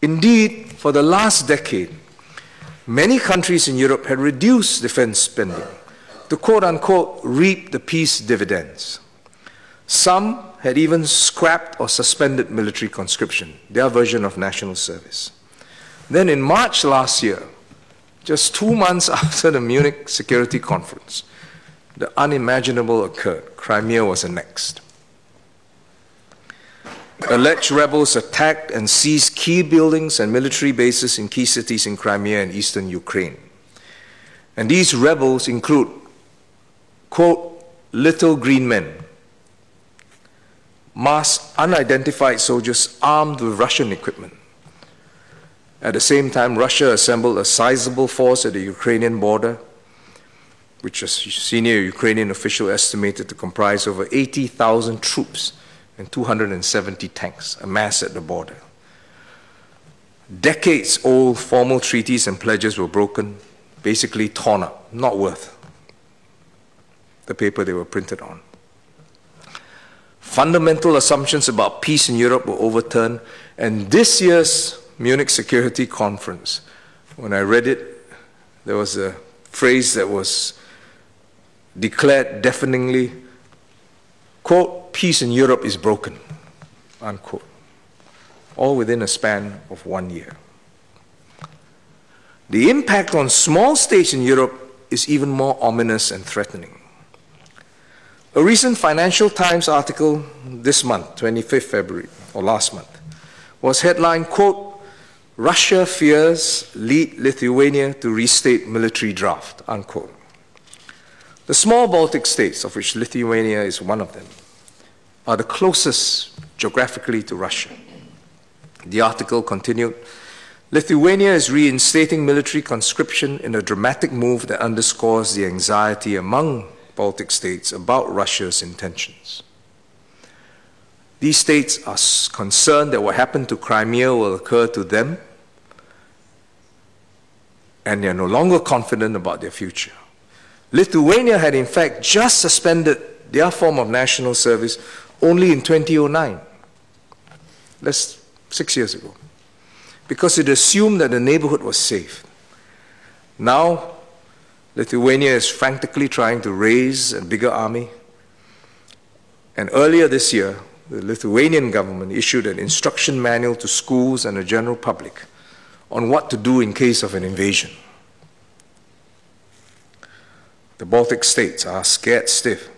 Indeed, for the last decade, many countries in Europe had reduced defense spending to quote-unquote reap the peace dividends. Some had even scrapped or suspended military conscription, their version of national service. Then in March last year, just 2 months after the Munich Security Conference, the unimaginable occurred. Crimea was annexed. Alleged rebels attacked and seized key buildings and military bases in key cities in Crimea and eastern Ukraine. And these rebels include, quote, little green men, masked unidentified soldiers armed with Russian equipment. At the same time, Russia assembled a sizable force at the Ukrainian border, which a senior Ukrainian official estimated to comprise over 80,000 troops and 270 tanks amassed at the border. Decades-old formal treaties and pledges were broken, basically torn up, not worth the paper they were printed on. Fundamental assumptions about peace in Europe were overturned, and this year's Munich Security Conference, when I read it, there was a phrase that was declared deafeningly, quote, peace in Europe is broken, unquote, all within a span of 1 year. The impact on small states in Europe is even more ominous and threatening. A recent Financial Times article this month, 25th February, or last month, was headlined, quote, Russia fears lead Lithuania to restate military draft, unquote. The small Baltic states, of which Lithuania is one of them, are the closest geographically to Russia. The article continued, Lithuania is reinstating military conscription in a dramatic move that underscores the anxiety among Baltic states about Russia's intentions. These states are concerned that what happened to Crimea will occur to them, and they are no longer confident about their future. Lithuania had in fact just suspended their form of national service only in 2009. That's 6 years ago. Because it assumed that the neighborhood was safe. Now, Lithuania is frantically trying to raise a bigger army. And earlier this year, the Lithuanian government issued an instruction manual to schools and the general public on what to do in case of an invasion. The Baltic states are scared stiff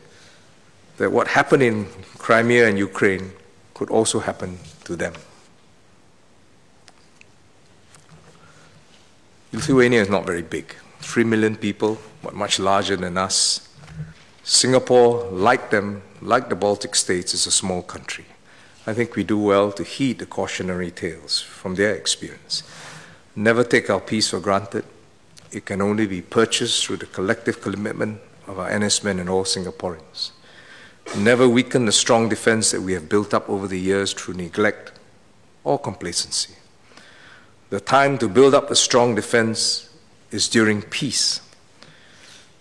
that what happened in Crimea and Ukraine could also happen to them. Lithuania is not very big, 3 million people, but much larger than us. Singapore, like them, like the Baltic states, is a small country. I think we do well to heed the cautionary tales from their experience. Never take our peace for granted. It can only be purchased through the collective commitment of our NS men and all Singaporeans. Never weaken the strong defense that we have built up over the years through neglect or complacency. The time to build up a strong defense is during peace.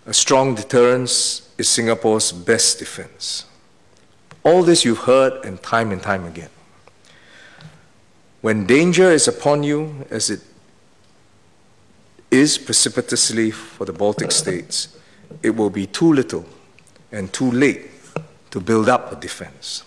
A strong deterrence is Singapore's best defense. All this you've heard and time again. When danger is upon you, as it is precipitously for the Baltic states, it will be too little and too late to build up a defense.